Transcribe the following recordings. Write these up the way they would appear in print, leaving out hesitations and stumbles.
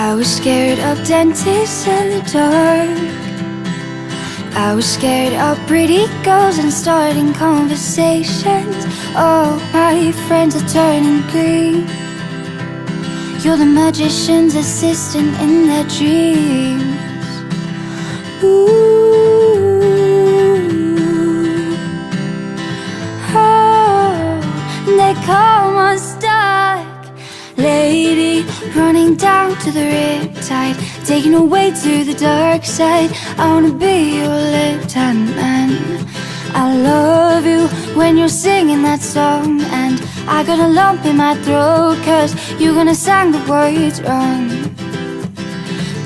I was scared of dentists in the dark. I was scared of pretty girls and starting conversations. All my friends are turning green. You're the magician's assistant in their dreams. Ooh, oh, they call my stuck lady, running down to the riptide, taken away to the dark side. I wanna be your lieutenant man. I love you when you're singing that song, and I got a lump in my throat cause you're gonna sing the words wrong.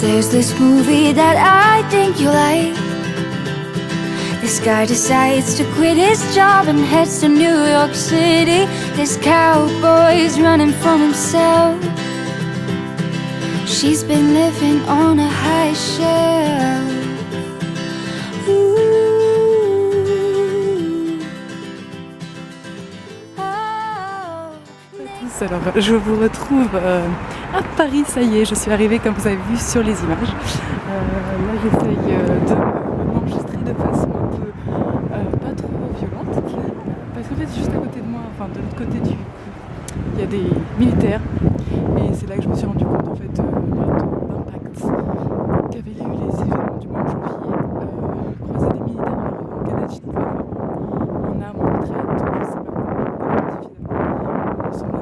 There's this movie that I think you like. This guy decides to quit his job and heads to New York City. This cowboy's running from himself. She's been living on a high shelf. Ooh. Oh. Alors, je vous retrouve à Paris, ça y est, je suis arrivée comme vous avez vu sur les images. Là j'essaye de m'enregistrer de façon un peu pas trop violente, parce qu'en fait juste à côté de moi, enfin de l'autre côté il y a des militaires, et c'est là que je me suis rendu compte en fait de l'impact qu'avaient eu les événements du mois de janvier. Croiser des militaires en Kalachnikov, en armes, en retraite, je sais pas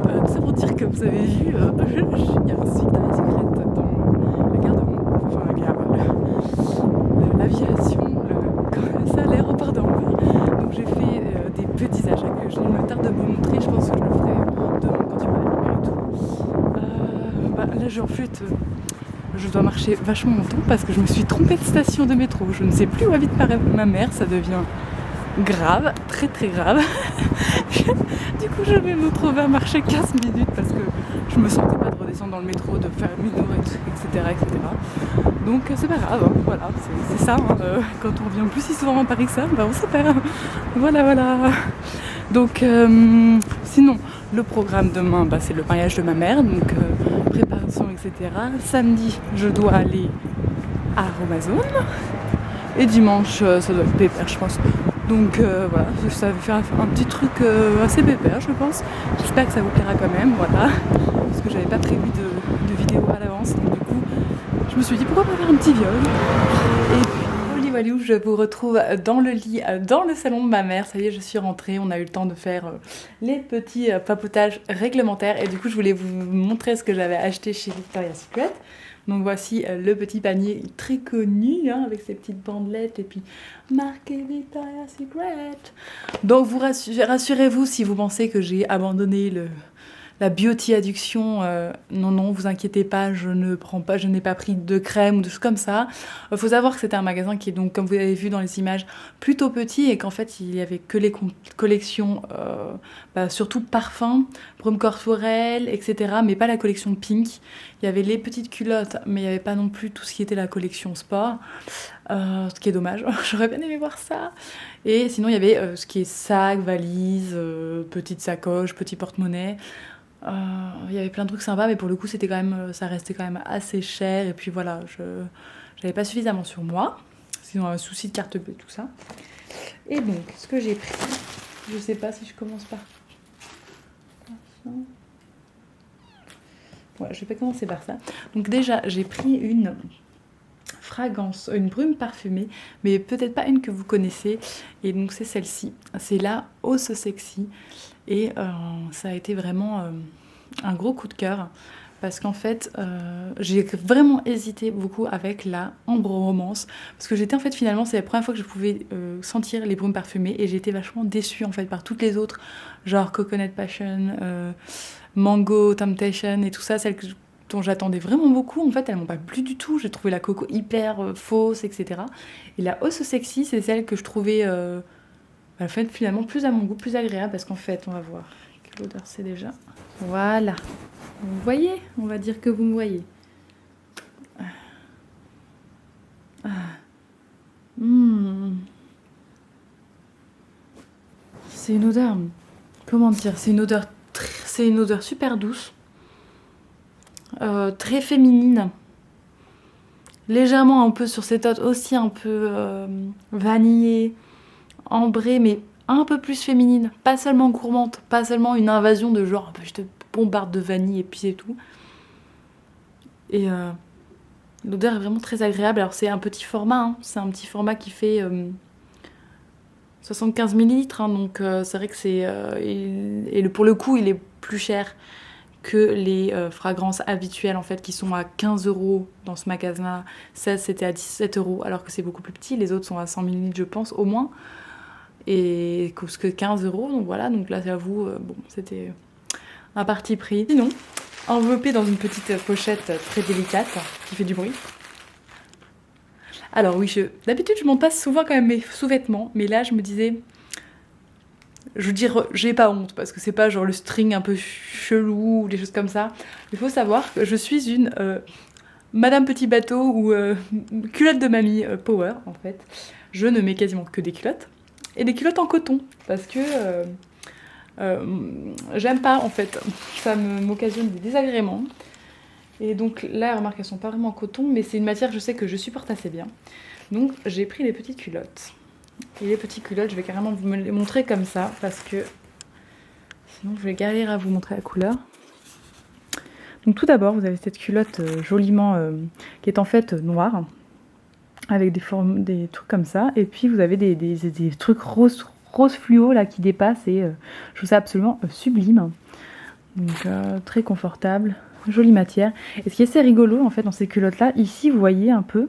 quoi, ça pour dire que vous avez vu, il y a un Victoria's Secret dans la gare de enfin la gare, l'aviation, ça à l'aéroport d'Anvers. Donc j'ai fait des petits achats que je me tarde de vous montrer, je pense que je le ferai demain quand tu vas arriver et tout. Là en fait, je dois marcher vachement longtemps parce que je me suis trompée de station de métro. Je ne sais plus où habite ma mère, ça devient grave, très très grave. Du coup je vais me retrouver à marcher 15 minutes parce que je me sentais pas de redescendre dans le métro, de faire une heure, etc. Donc c'est pas grave, hein, voilà, c'est ça, hein, quand on revient plus si souvent à Paris que ça, on se perd. Voilà. Donc sinon, le programme demain, c'est le mariage de ma mère, donc préparation, etc. Samedi, je dois aller à Romazone. Et dimanche, ça doit être pépère, je pense. Donc voilà, ça va faire un petit truc assez pépère, je pense. J'espère que ça vous plaira quand même, voilà. Parce que j'avais pas prévu de vidéo à l'avance, donc du coup, je me suis dit pourquoi pas faire un petit viol. Et puis, Walou, je vous retrouve dans le lit, dans le salon de ma mère. Ça y est, je suis rentrée, on a eu le temps de faire les petits papotages réglementaires. Et du coup, je voulais vous montrer ce que j'avais acheté chez Victoria's Secret. Donc voici le petit panier très connu, hein, avec ses petites bandelettes et puis marqué Victoria's Secret. Donc vous rassurez-vous si vous pensez que j'ai abandonné la beauty addiction, non, vous inquiétez pas, je n'ai pas pris de crème ou de choses comme ça. Faut savoir que c'était un magasin qui est donc, comme vous avez vu dans les images, plutôt petit et qu'en fait il y avait que les collections, surtout parfums, Brome Corporel, etc. Mais pas la collection Pink. Il y avait les petites culottes, mais il n'y avait pas non plus tout ce qui était la collection sport, ce qui est dommage. J'aurais bien aimé voir ça. Et sinon il y avait ce qui est sac, valise, petite sacoche, petit porte-monnaie. Il y avait plein de trucs sympas, mais pour le coup c'était quand même, ça restait quand même assez cher. Et puis voilà, j'avais pas suffisamment sur moi, sinon un souci de carte bleue, tout ça. Et donc ce que j'ai pris, je sais pas si je commence par ouais, je vais pas commencer par ça. Donc déjà j'ai pris une fragrance, une brume parfumée, mais peut-être pas une que vous connaissez. Et donc c'est celle-ci, c'est la Oh So Sexy. Et ça a été vraiment un gros coup de cœur parce qu'en fait j'ai vraiment hésité beaucoup avec la Ambre Romance parce que j'étais en fait finalement c'est la première fois que je pouvais sentir les brumes parfumées et j'étais vachement déçue en fait par toutes les autres, genre Coconut Passion, Mango Temptation et tout ça, celles dont j'attendais vraiment beaucoup. En fait elles m'ont pas plu du tout, j'ai trouvé la coco hyper fausse, etc. Et la Oh So Sexy, c'est celle que je trouvais en fait, finalement, plus à mon goût, plus agréable, parce qu'en fait, on va voir quelle odeur c'est déjà. Voilà. Vous voyez ? On va dire que vous me voyez. C'est une odeur... Comment dire ? C'est une odeur super douce. très féminine. Légèrement un peu sur ces notes aussi un peu vanillée, ambrée, mais un peu plus féminine. Pas seulement gourmande, pas seulement une invasion de genre je te bombarde de vanille et puis c'est tout. Et l'odeur est vraiment très agréable. Alors c'est un petit format, hein. C'est un petit format qui fait 75 ml, hein, donc c'est vrai que c'est... pour le coup, il est plus cher que les fragrances habituelles en fait qui sont à 15 € dans ce magasin-là. Ça c'était à 17 € alors que c'est beaucoup plus petit. Les autres sont à 100 ml je pense au moins. Et coûte que 15 €, donc voilà, donc là j'avoue, bon c'était un parti pris. Sinon, enveloppé dans une petite pochette très délicate qui fait du bruit. Alors oui, d'habitude je m'en passe souvent quand même mes sous-vêtements, mais là je me disais, je veux dire, j'ai pas honte parce que c'est pas genre le string un peu chelou ou des choses comme ça. Il faut savoir que je suis une Madame Petit Bateau ou culotte de mamie power en fait. Je ne mets quasiment que des culottes et des culottes en coton parce que j'aime pas en fait. Ça m'occasionne des désagréments. Et donc là, remarque, elles sont pas vraiment en coton, mais c'est une matière que je sais que je supporte assez bien. Donc j'ai pris les petites culottes. Et les petites culottes, je vais carrément vous les montrer comme ça, parce que sinon je vais galérer à vous montrer la couleur. Donc tout d'abord, vous avez cette culotte joliment, qui est en fait noire, avec des formes, des trucs comme ça. Et puis vous avez des trucs rose fluo là qui dépassent, et je trouve ça absolument sublime. Donc très confortable. Jolie matière. Et ce qui est assez rigolo en fait dans ces culottes là, ici vous voyez un peu,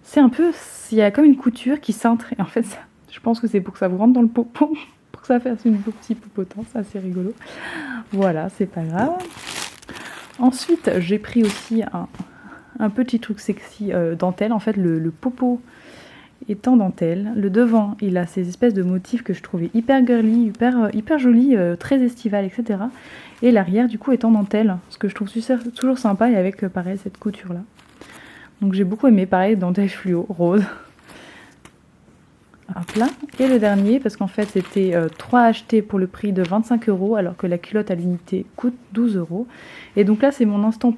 c'est un peu, il y a comme une couture qui cintre. Et en fait, je pense que c'est pour que ça vous rentre dans le popo, pour que ça fasse une petit popotin, c'est assez rigolo. Voilà, c'est pas grave. Ensuite, j'ai pris aussi un petit truc sexy dentelle. En fait, le popo est en dentelle. Le devant, il a ces espèces de motifs que je trouvais hyper girly, hyper joli, très estival, etc. Et l'arrière, du coup, est en dentelle, ce que je trouve toujours sympa, et avec, pareil, cette couture-là. Donc j'ai beaucoup aimé, pareil, dentelle fluo, rose. Hop là. Et le dernier, parce qu'en fait, c'était 3 achetés pour le prix de 25 €, alors que la culotte à l'unité coûte 12 €. Et donc là, c'est mon instant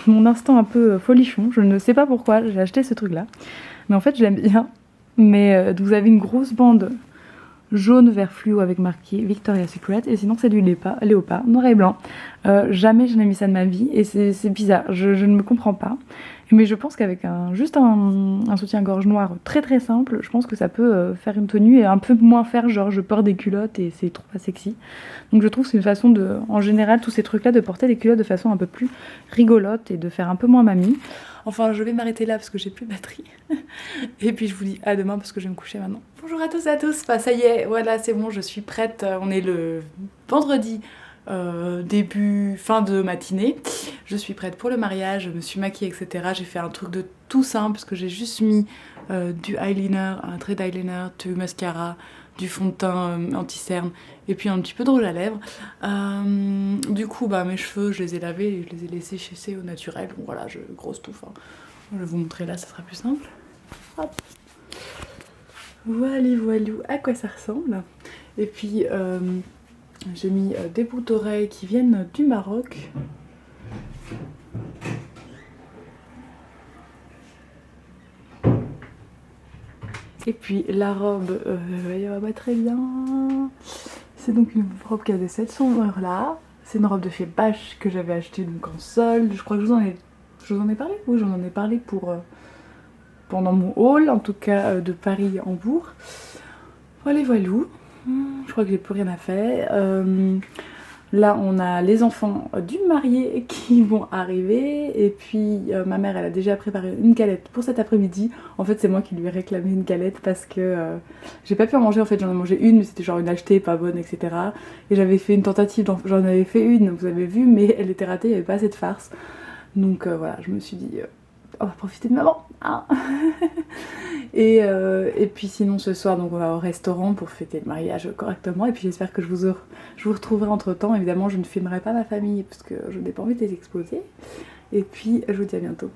mon instant un peu folichon. Je ne sais pas pourquoi j'ai acheté ce truc-là. Mais en fait, je l'aime bien. Mais vous avez une grosse bande jaune vert fluo avec marqué Victoria's Secret, et sinon c'est du léopard noir et blanc. Jamais je n'ai mis ça de ma vie, et c'est bizarre, je ne me comprends pas. Mais je pense qu'avec juste un soutien-gorge noir très très simple, je pense que ça peut faire une tenue et un peu moins faire genre je porte des culottes et c'est trop pas sexy. Donc je trouve que c'est une façon de, en général, tous ces trucs là, de porter des culottes de façon un peu plus rigolote et de faire un peu moins mamie. Enfin, je vais m'arrêter là parce que j'ai plus de batterie. Et puis je vous dis à demain parce que je vais me coucher maintenant. Bonjour à tous et à tous, bah, ça y est, voilà, c'est bon, je suis prête. On est le vendredi, fin de matinée. Je suis prête pour le mariage, je me suis maquillée, etc. J'ai fait un truc de tout simple parce que j'ai juste mis du eyeliner, un trait d'eyeliner, du mascara, du fond de teint anti-cerne et puis un petit peu de rouge à lèvres. Du coup, bah, mes cheveux, je les ai lavés et je les ai laissés sécher au naturel. Donc voilà, grosse touffe. Hein. Je vais vous montrer là, ça sera plus simple. Hop. Voilà, à quoi ça ressemble. Et puis, j'ai mis des boucles d'oreilles qui viennent du Maroc. Et puis la robe, elle va très bien. C'est donc une robe qui a de cette sombreur là. C'est une robe de chez Bash que j'avais achetée donc en solde. Je crois que je vous en ai parlé. Oui, j'en ai parlé pendant mon haul, en tout cas de Paris-Hambourg. Voilà, voilou. Je crois que j'ai plus rien à faire. Là, on a les enfants du marié qui vont arriver. Et puis, ma mère, elle a déjà préparé une galette pour cet après-midi. En fait, c'est moi qui lui ai réclamé une galette parce que j'ai pas pu en manger. En fait, j'en ai mangé une, mais c'était genre une achetée, pas bonne, etc. Et j'avais fait une tentative, j'en avais fait une, vous avez vu, mais elle était ratée, il n'y avait pas assez de farce. Donc voilà, je me suis dit, on va profiter de maman. Hein. Et puis sinon ce soir donc on va au restaurant pour fêter le mariage correctement, et puis j'espère que je vous retrouverai entre temps. Évidemment je ne filmerai pas ma famille parce que je n'ai pas envie de les exposer, et puis je vous dis à bientôt.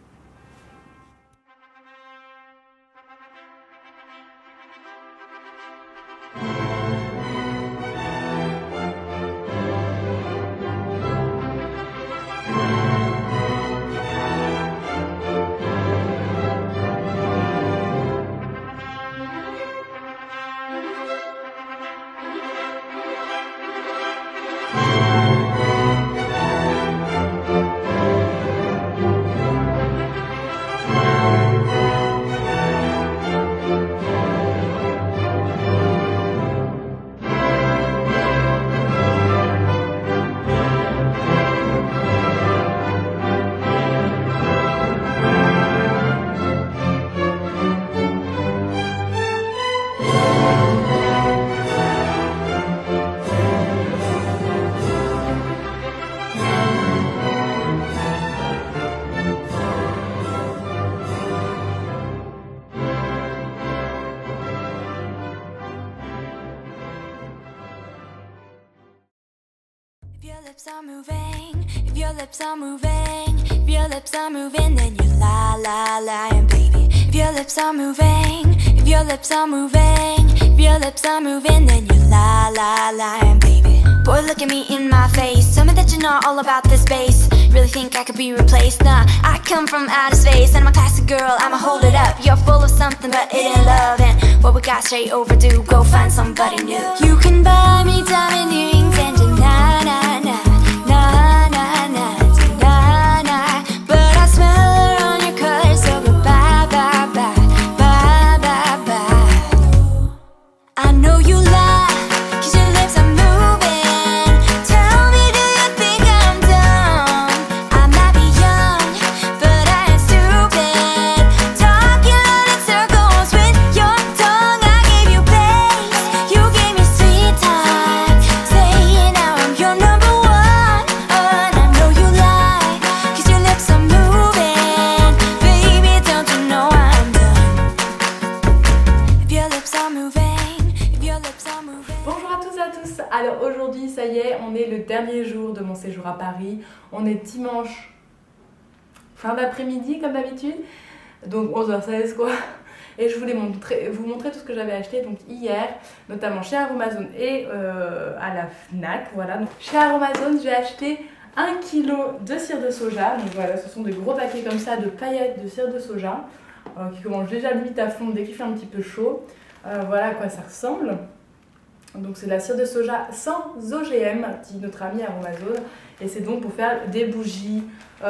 lips are moving, if your lips are moving, if your lips are moving, then you lie, lie, lying, baby. If your lips are moving, if your lips are moving, if your lips are moving, then you lie, lie, lying, baby. Boy, look at me in my face, tell me that you're not all about this bass. Really think I could be replaced? Nah, I come from outer space, and I'm a classic girl, I'ma hold it up. You're full of something, but it ain't love, and what we got straight overdue, go find somebody new. You can buy me diamond earrings and your na-na-na, na-na-na, na-na, but I smell her on your collar, so goodbye, bye, bye, bye, bye, bye. I know you lie, 'cause your lips are moving. Tell me, do you think I'm dumb? I might be young, but I ain't stupid. Talking all in circles with your tongue. I gave you pace, you gave me sweet time. Saying now I'm your number one. And I know you lie, 'cause your lips are moving. Baby, don't you know I'm done? If your lips are moving, if your lips are moving. Bonjour à tous et à tous. Alors aujourd'hui, ça y est, on est le dernier jour de mon séjour à Paris. On est dimanche, fin d'après-midi comme d'habitude, donc 11h16 quoi. Et je voulais vous montrer tout ce que j'avais acheté donc hier, notamment chez Aromazone et à la Fnac. Voilà. Donc, chez Aromazone, j'ai acheté 1 kg de cire de soja. Donc voilà, ce sont des gros paquets comme ça de paillettes de cire de soja qui commencent déjà limite à fondre dès qu'il fait un petit peu chaud. Voilà à quoi ça ressemble. Donc c'est de la cire de soja sans OGM, dit notre ami Aromazone, et c'est donc pour faire des bougies.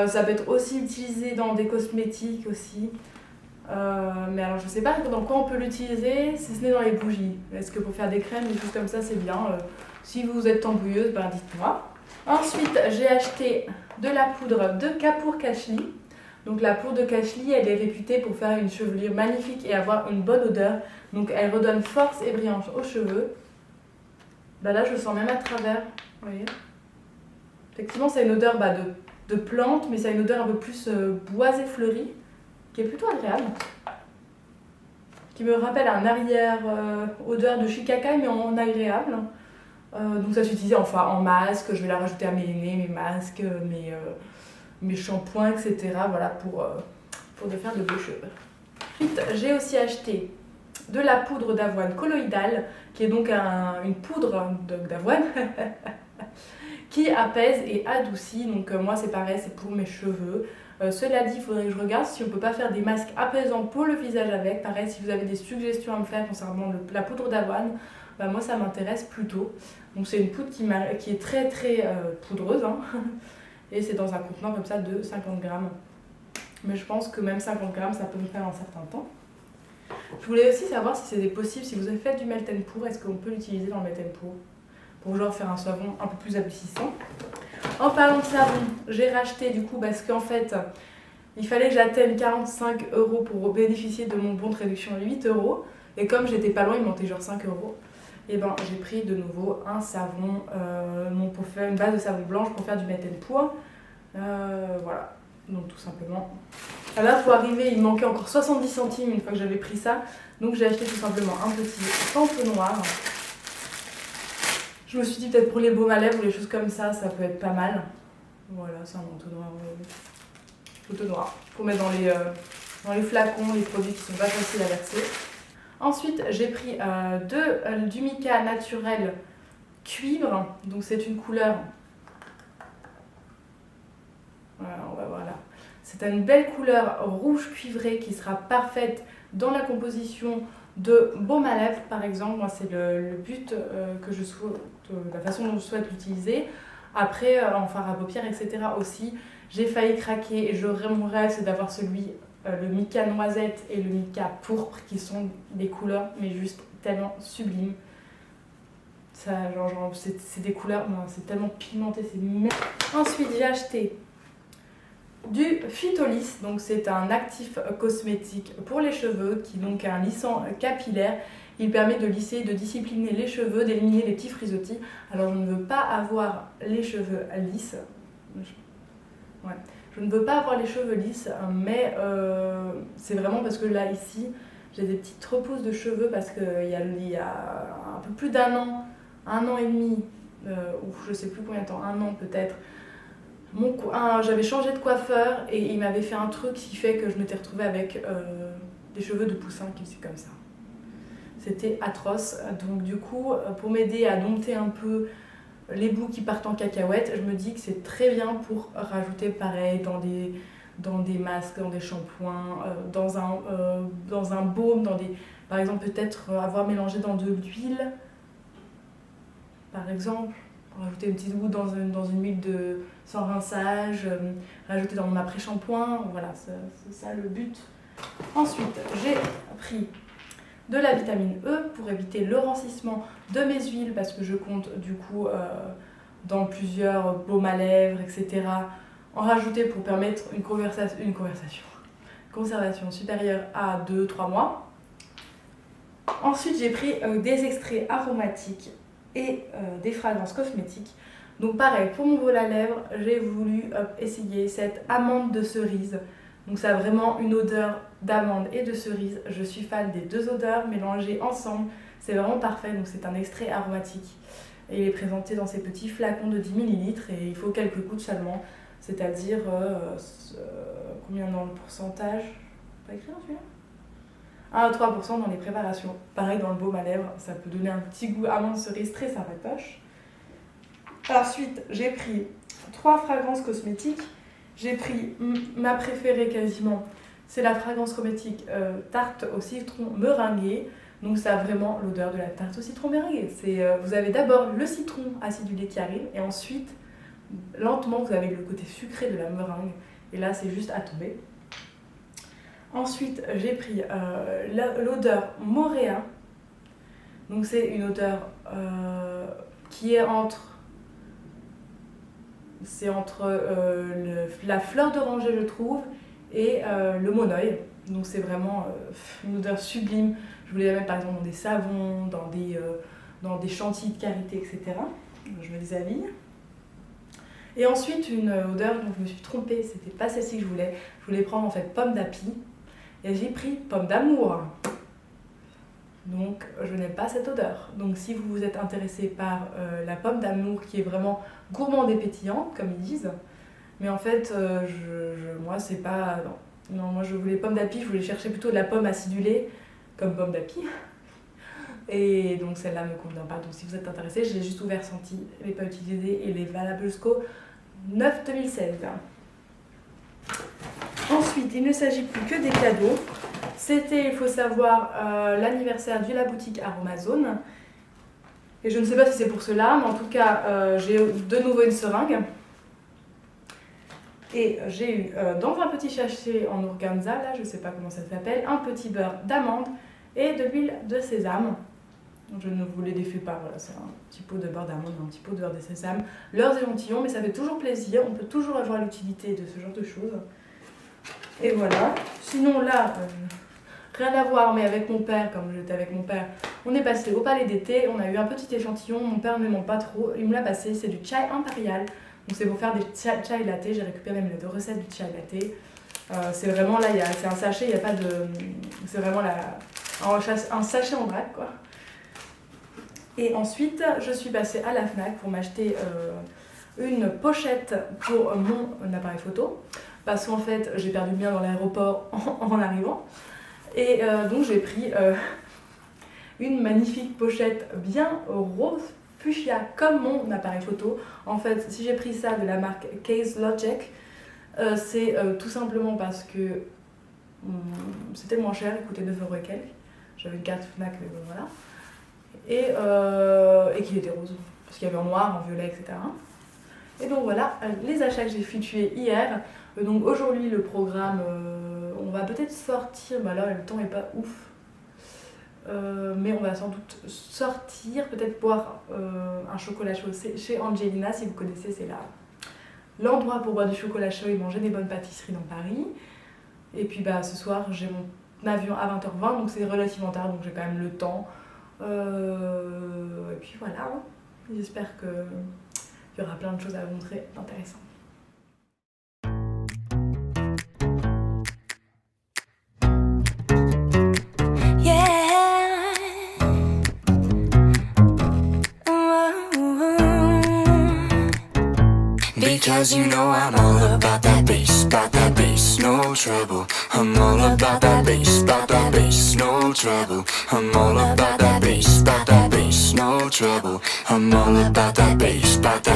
Ça peut être aussi utilisé dans des cosmétiques aussi. Mais alors je sais pas dans quoi on peut l'utiliser si ce n'est dans les bougies. Est-ce que pour faire des crèmes, des choses comme ça c'est bien. Si vous êtes tambouilleuse, ben dites-moi. Ensuite j'ai acheté de la poudre de Kapoor Kashli. Donc la poudre de Kashli, elle est réputée pour faire une chevelure magnifique et avoir une bonne odeur. Donc elle redonne force et brillance aux cheveux. Bah là je le sens même à travers, vous voyez. Effectivement c'est une odeur de plante, mais ça a une odeur un peu plus boisée fleurie, qui est plutôt agréable. Qui me rappelle un arrière odeur de shikakai mais en agréable. Donc ça s'utilise enfin en masque, je vais la rajouter à mes nez, mes masques, mes shampoings, etc. Voilà pour de faire de beaux cheveux. Ensuite j'ai aussi acheté de la poudre d'avoine colloïdale, qui est donc une poudre d'avoine qui apaise et adoucit. Donc moi c'est pareil, c'est pour mes cheveux. Cela dit, il faudrait que je regarde si on peut pas faire des masques apaisants pour le visage avec. Pareil, si vous avez des suggestions à me faire concernant la poudre d'avoine, bah moi ça m'intéresse plutôt. Donc c'est une poudre qui est très très poudreuse, hein. Et c'est dans un contenant comme ça de 50 grammes. Mais je pense que même 50 grammes ça peut me faire un certain temps. Je voulais aussi savoir si c'était possible, si vous avez fait du melt and pour, est-ce qu'on peut l'utiliser dans le melt and pour genre faire un savon un peu plus adoucissant. En parlant de savon, j'ai racheté du coup parce qu'en fait il fallait que j'atteigne 45 € pour bénéficier de mon bon de réduction à 8 €. Et comme j'étais pas loin, il manquait genre 5 €. Et ben j'ai pris de nouveau un savon pour faire une base de savon blanche pour faire du melt and pour. Voilà, donc tout simplement. Là, pour arriver, il me manquait encore 70 centimes une fois que j'avais pris ça. Donc j'ai acheté tout simplement un petit entonnoir. Je me suis dit peut-être pour les baumes à lèvres ou les choses comme ça, ça peut être pas mal. Voilà, c'est un entonnoir pour mettre dans les flacons, les produits qui sont pas faciles à verser. Ensuite, j'ai pris du mica naturel cuivre. Donc c'est une couleur... Voilà, on va voir là. C'est une belle couleur rouge cuivré qui sera parfaite dans la composition de baume à lèvres par exemple. Moi c'est le but que je souhaite, la façon dont je souhaite l'utiliser. Après en fard à paupières etc. aussi. J'ai failli craquer et mon rêve c'est d'avoir le mica noisette et le mica pourpre qui sont des couleurs mais juste tellement sublimes. Ça, c'est des couleurs, c'est tellement pigmenté, c'est merveilleux. Ensuite j'ai acheté du Phytolis, donc c'est un actif cosmétique pour les cheveux qui donc a un lissant capillaire. Il permet de lisser, de discipliner les cheveux, d'éliminer les petits frisottis. Alors je ne veux pas avoir les cheveux lisses. Ouais. Je ne veux pas avoir les cheveux lisses, mais c'est vraiment parce que là ici j'ai des petites repousses de cheveux parce qu'il y a un peu plus d'un an et demi, ou je sais plus combien de temps, 1 an peut-être, j'avais changé de coiffeur et il m'avait fait un truc qui fait que je m'étais retrouvée avec des cheveux de poussin qui faisaient comme ça. C'était atroce. Donc du coup, pour m'aider à dompter un peu les bouts qui partent en cacahuète, je me dis que c'est très bien pour rajouter pareil dans des masques, dans des shampoings, dans un baume, par exemple peut-être avoir mélangé dans de l'huile, par exemple, rajouter une petite goutte dans une huile sans rinçage, rajouter dans mon après-shampoing, voilà, c'est ça le but. Ensuite, j'ai pris de la vitamine E pour éviter le rancissement de mes huiles parce que je compte du coup dans plusieurs baumes à lèvres, etc. en rajouter pour permettre une conservation supérieure à 2-3 mois. Ensuite, j'ai pris des extraits aromatiques et des fragrances cosmétiques. Donc pareil, pour mon baume à lèvres, j'ai voulu essayer cette amande de cerise. Donc ça a vraiment une odeur d'amande et de cerise. Je suis fan des 2 odeurs mélangées ensemble. C'est vraiment parfait. Donc c'est un extrait aromatique. Et il est présenté dans ces petits flacons de 10 ml et il faut quelques gouttes seulement. C'est-à-dire, combien dans le pourcentage? Pas écrit celui-là? 1 à 3% dans les préparations. Pareil dans le baume à lèvres, ça peut donner un petit goût amande cerise très sympatoche. Ensuite, j'ai pris 3 fragrances cosmétiques. J'ai pris ma préférée quasiment, c'est la fragrance cosmétique tarte au citron meringuée. Donc ça a vraiment l'odeur de la tarte au citron meringuée. Vous avez d'abord le citron acidulé qui arrive et ensuite, lentement, vous avez le côté sucré de la meringue. Et là, c'est juste à tomber. Ensuite, j'ai pris l'odeur Moréa. Donc c'est une odeur qui est entre la fleur d'oranger, je trouve, et le monoeil. Donc c'est vraiment une odeur sublime. Je voulais la mettre par exemple dans des savons, dans des chantilly de karité, etc. Je me déshabille. Et ensuite une odeur dont je me suis trompée, c'était pas celle-ci que je voulais. Je voulais prendre en fait pomme d'api et j'ai pris pomme d'amour. Donc je n'aime pas cette odeur. Donc si vous vous êtes intéressé par la pomme d'amour qui est vraiment gourmande et pétillante comme ils disent, mais en fait moi c'est pas... Non, moi je voulais pomme d'api, je voulais chercher plutôt de la pomme acidulée comme pomme d'api. Et donc celle-là me convient pas. Donc si vous êtes intéressé, je l'ai juste ouvert senti, elle n'est pas utilisée et elle est valable jusqu'au 9/2016. Ensuite, il ne s'agit plus que des cadeaux. C'était, il faut savoir, l'anniversaire de la boutique Aromazone. Et je ne sais pas si c'est pour cela, mais en tout cas, j'ai de nouveau une seringue. Et j'ai eu dans un petit sachet en organza, là, je ne sais pas comment ça s'appelle, un petit beurre d'amande et de l'huile de sésame. Je ne vous les défais pas, voilà, c'est un petit pot de beurre d'amande, un petit pot de beurre de sésame. Leurs échantillons, mais ça fait toujours plaisir, on peut toujours avoir l'utilité de ce genre de choses. Et voilà. Sinon là, rien à voir, mais avec mon père, comme j'étais avec mon père, on est passé au palais d'été, on a eu un petit échantillon, mon père ne m'aime pas trop, il me l'a passé, c'est du chai impérial. Donc c'est pour faire des chai latte, j'ai récupéré mes 2 recettes du chai latte. C'est vraiment là, c'est un sachet, il n'y a pas de... C'est vraiment un sachet en vrac quoi. Et ensuite, je suis passée à la Fnac pour m'acheter une pochette pour mon appareil photo. Parce qu'en fait, j'ai perdu le mien dans l'aéroport en arrivant. Et donc j'ai pris une magnifique pochette bien rose fuchsia comme mon appareil photo. En fait, si j'ai pris ça de la marque Case Logic, c'est tout simplement parce que c'était moins cher, il coûtait 9 € et quelques. J'avais une carte Fnac, mais bon voilà. Et qu'il était rose, parce qu'il y avait en noir, en violet, etc. Et donc voilà, les achats que j'ai effectués hier. Donc aujourd'hui le programme, on va peut-être sortir, bah là le temps est pas ouf, mais on va sans doute sortir, peut-être boire un chocolat chaud chez Angelina, si vous connaissez, c'est là l'endroit pour boire du chocolat chaud et manger des bonnes pâtisseries dans Paris. Et puis bah ce soir j'ai mon avion à 20h20, donc c'est relativement tard, donc j'ai quand même le temps. Et puis voilà, hein. J'espère qu'il y aura plein de choses à vous montrer d'intéressantes. Yeah. Because you know I'm all about that bass, no trouble. I'm all about that bass, no trouble. I'm all about that bass, no trouble. I'm all about that bass, bass.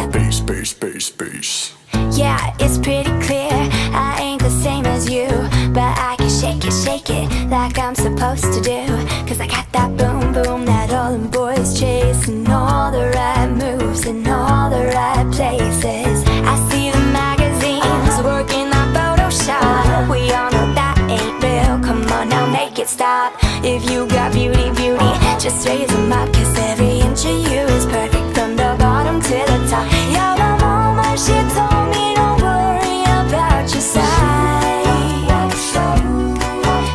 Yeah, it's pretty clear I ain't the same as you, but I can shake it like I'm supposed to do. Cause I got that boom boom that all them boys chase, and all the right moves in all the right places. I see the magazines working on Photoshop. We all know that ain't real, come on now make it stop. If you got beauty, just raise them up. Cause every inch of you is perfect from the bottom to the top. Yeah, my mama, she told me don't worry about your size.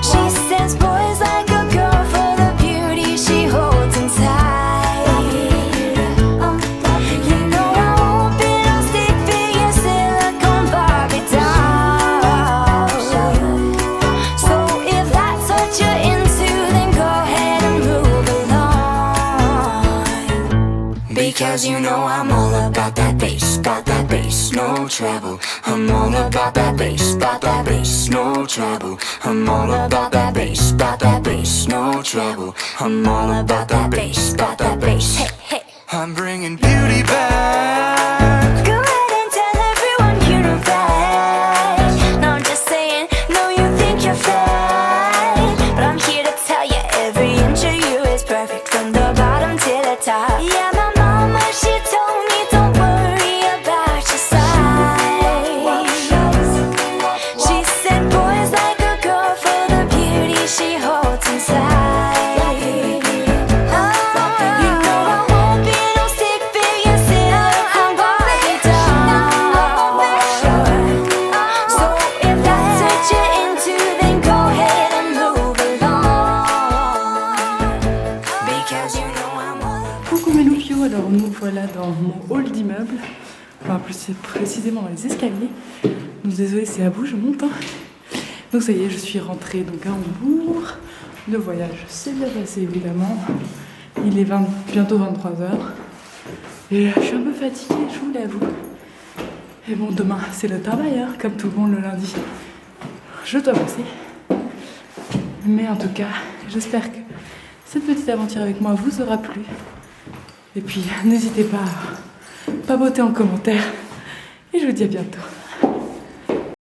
She says boys like a girl for the beauty she holds inside. You know I won't be no stick figure silicone Barbie doll. So if that's what you're into, then go ahead and move along. Because you know I'm all about that bass, no trouble. I'm all about that bass, no trouble. I'm all about that bass, no trouble. I'm all about that bass, Hey, hey. I'm bringing beauty back. Go ahead and tell everyone you're a right. No, I'm just saying, no, you think you're fine, but I'm here to tell you every inch of you is perfect from the bottom to the top. Yeah, my mama, she told me don't worry about your size. She said boys like a girl for the beauty she holds inside. You know I won't be no stick figure silicone Barbie doll. So if that's what you're into, then go ahead and move along. Because you know I'm all about. Coucou mes loupiaux, alors nous voilà dans mon hall d'immeuble, enfin plus précisément dans les escaliers. Donc désolé, c'est à bout, je monte. Donc ça y est, je suis rentrée donc à Hambourg. Le voyage s'est bien passé évidemment. Il est bientôt 23h. Et là, je suis un peu fatiguée, je vous l'avoue. Et bon, demain c'est le travail, hein, comme tout le monde le lundi. Je dois bosser. Mais en tout cas, j'espère que cette petite aventure avec moi vous aura plu. Et puis, n'hésitez pas à papoter en commentaire. Et je vous dis à bientôt.